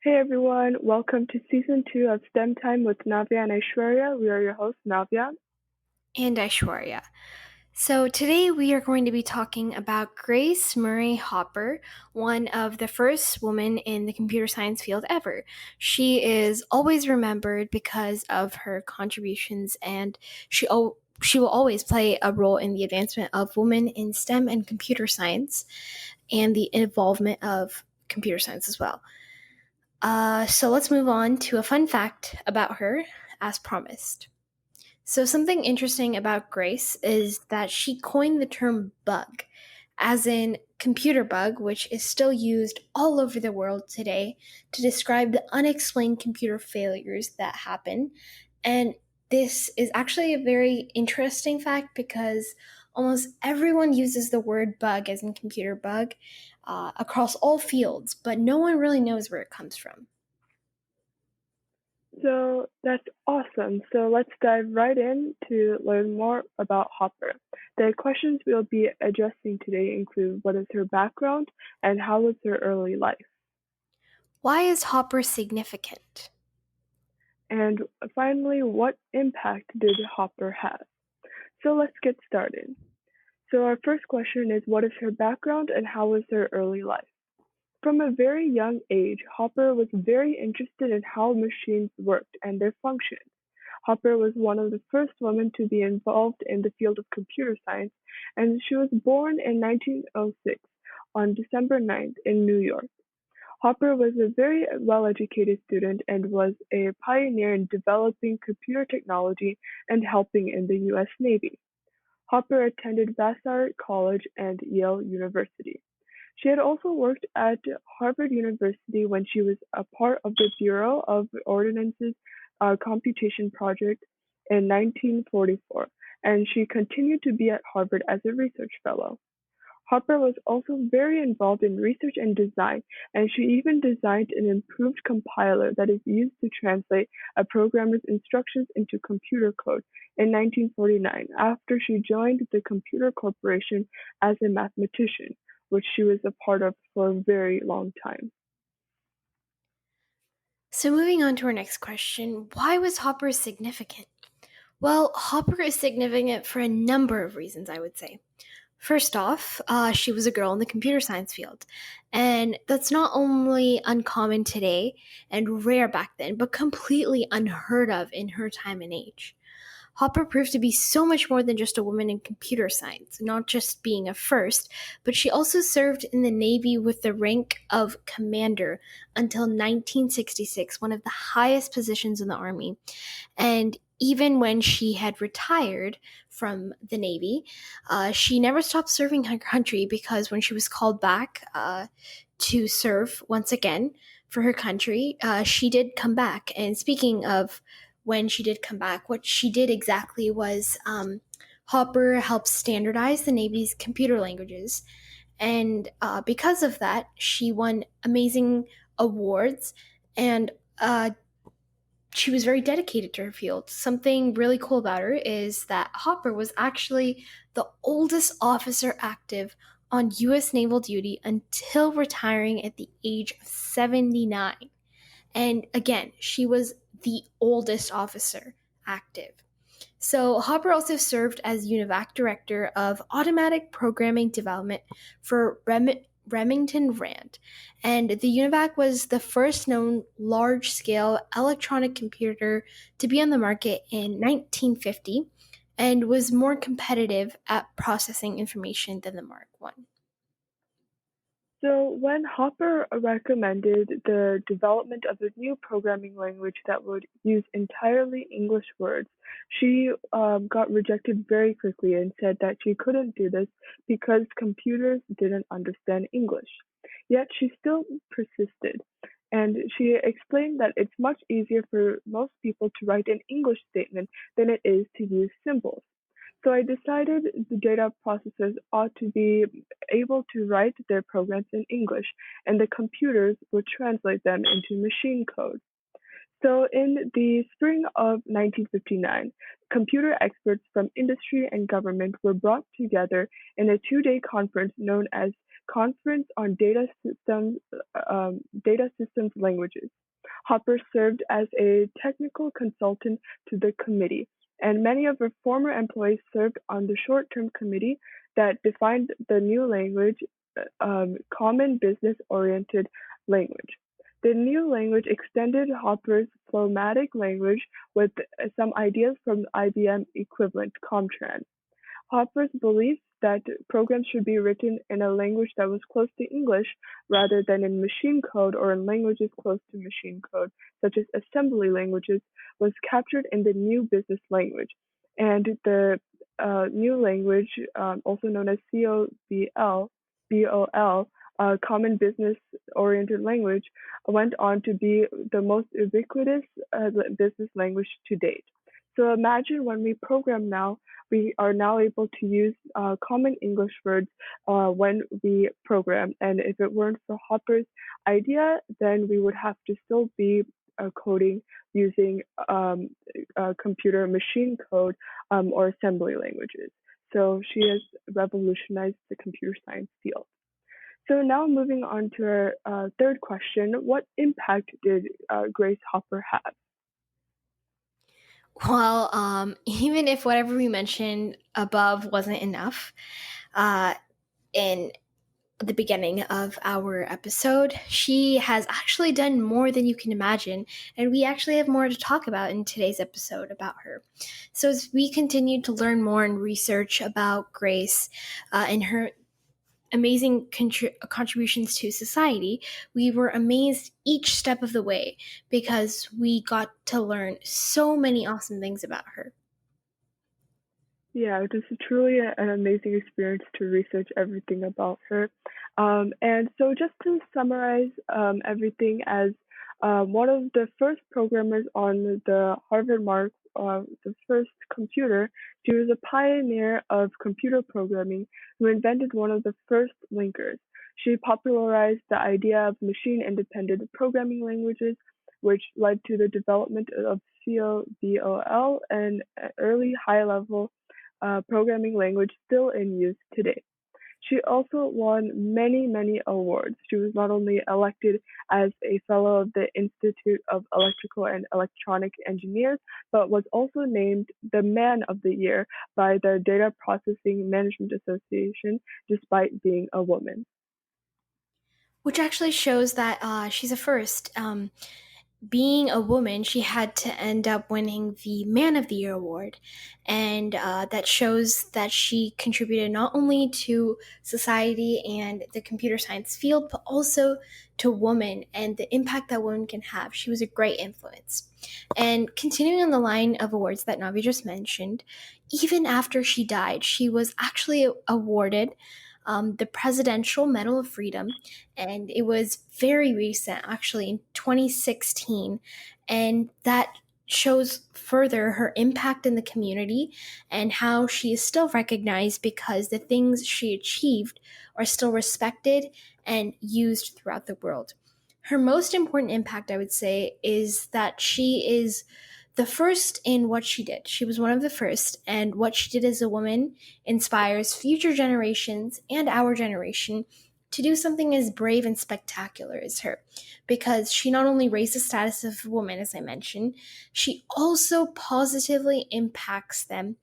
Hey everyone, welcome to season 2 of STEM Time with Navya and Aishwarya. We are your hosts, Navya. And Aishwarya. So today we are going to be talking about Grace Murray Hopper, one of the first women in the computer science field ever. She is always remembered because of her contributions, and she will always play a role in the advancement of women in STEM and computer science and the involvement of computer science as well. So let's move on to a fun fact about her, as promised. So, something interesting about Grace is that she coined the term bug, as in computer bug, which is still used all over the world today to describe the unexplained computer failures that happen. And this is actually a very interesting fact because almost everyone uses the word bug, as in computer bug, across all fields, but no one really knows where it comes from. So that's awesome. So let's dive right in to learn more about Hopper. The questions we'll be addressing today include what is her background and how was her early life? Why is Hopper significant? And finally, what impact did Hopper have? So let's get started. So our first question is what is her background and how was her early life? From a very young age, Hopper was very interested in how machines worked and their functions. Hopper was one of the first women to be involved in the field of computer science, and she was born in 1906 on December 9th in New York. Hopper was a very well-educated student and was a pioneer in developing computer technology and helping in the U.S. Navy. Hopper attended Vassar College and Yale University. She had also worked at Harvard University when she was a part of the Bureau of Ordnance's computation project in 1944, and she continued to be at Harvard as a research fellow. Hopper was also very involved in research and design, and she even designed an improved compiler that is used to translate a programmer's instructions into computer code in 1949 after she joined the Computer Corporation as a mathematician, which she was a part of for a very long time. So, moving on to our next question, why was Hopper significant? Well, Hopper is significant for a number of reasons, I would say. First off, she was a girl in the computer science field, and that's not only uncommon today and rare back then, but completely unheard of in her time and age. Hopper proved to be so much more than just a woman in computer science, not just being a first, but she also served in the Navy with the rank of commander until 1966, one of the highest positions in the Army. And even when she had retired from the Navy, she never stopped serving her country because when she was called back to serve once again for her country, she did come back. And speaking of when she did come back, what she did exactly was Hopper helped standardize the Navy's computer languages. And because of that, she won amazing awards and she was very dedicated to her field. Something really cool about her is that Hopper was actually the oldest officer active on U.S. naval duty until retiring at the age of 79. And again, she was the oldest officer active. So Hopper also served as UNIVAC Director of Automatic Programming Development for Remington Rand. And the UNIVAC was the first known large-scale electronic computer to be on the market in 1950 and was more competitive at processing information than the Mark I. So when Hopper recommended the development of a new programming language that would use entirely English words, she got rejected very quickly and said that she couldn't do this because computers didn't understand English. Yet she still persisted, and she explained that it's much easier for most people to write an English statement than it is to use symbols. So I decided the data processors ought to be able to write their programs in English, and the computers would translate them into machine code. So in the spring of 1959, computer experts from industry and government were brought together in a two-day conference known as Conference on Data Systems Languages. Hopper served as a technical consultant to the committee, and many of her former employees served on the short-term committee that defined the new language, Common Business-Oriented Language. The new language extended Hopper's Phloematic language with some ideas from the IBM equivalent, Comtran. Hopper's belief that programs should be written in a language that was close to English rather than in machine code or in languages close to machine code, such as assembly languages, was captured in the new business language. And the new language, also known as COBOL, Common Business Oriented Language, went on to be the most ubiquitous business language to date. So imagine when we program now, we are now able to use common English words when we program. And if it weren't for Hopper's idea, then we would have to still be coding using computer machine code or assembly languages. So she has revolutionized the computer science field. So now moving on to our third question, what impact did Grace Hopper have? Well, even if whatever we mentioned above wasn't enough, in the beginning of our episode, she has actually done more than you can imagine, and we actually have more to talk about in today's episode about her. So as we continue to learn more and research about Grace and her amazing contributions to society, we were amazed each step of the way because we got to learn so many awesome things about her. Yeah, this is truly an amazing experience to research everything about her. And so, just to summarize everything, as one of the first programmers on the Harvard Mark, the first computer, she was a pioneer of computer programming who invented one of the first linkers. She popularized the idea of machine independent programming languages, which led to the development of COBOL, an early high level programming language still in use today. She also won many, many awards. She was not only elected as a fellow of the Institute of Electrical and Electronic Engineers, but was also named the Man of the Year by the Data Processing Management Association, despite being a woman. Which actually shows that she's a first. Being a woman, she had to end up winning the Man of the Year award. And that shows that she contributed not only to society and the computer science field, but also to women and the impact that women can have. She was a great influence. And continuing on the line of awards that Navi just mentioned, even after she died, she was actually awarded the Presidential Medal of Freedom, and it was very recent, actually in 2016, and that shows further her impact in the community and how she is still recognized because the things she achieved are still respected and used throughout the world. Her most important impact, I would say, is that she is the first in what she did. She was one of the first, and what she did as a woman inspires future generations and our generation to do something as brave and spectacular as her, because she not only raised the status of women, as I mentioned, she also positively impacts them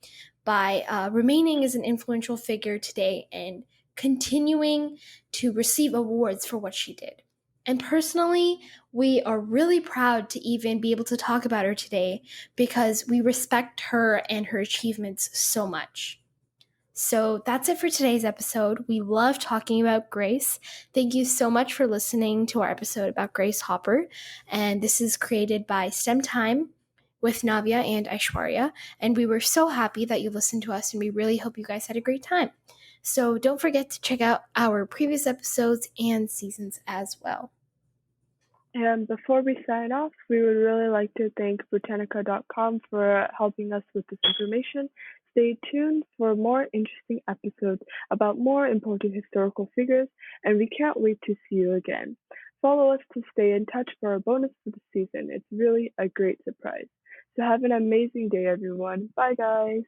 by remaining as an influential figure today and continuing to receive awards for what she did. And personally, we are really proud to even be able to talk about her today because we respect her and her achievements so much. So that's it for today's episode. We love talking about Grace. Thank you so much for listening to our episode about Grace Hopper. And this is created by STEM Time with Navya and Aishwarya. And we were so happy that you listened to us, and we really hope you guys had a great time. So don't forget to check out our previous episodes and seasons as well. And before we sign off, we would really like to thank Britannica.com for helping us with this information. Stay tuned for more interesting episodes about more important historical figures, and we can't wait to see you again. Follow us to stay in touch for our bonus for the season. It's really a great surprise. So have an amazing day, everyone. Bye, guys.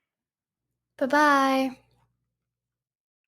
Bye-bye.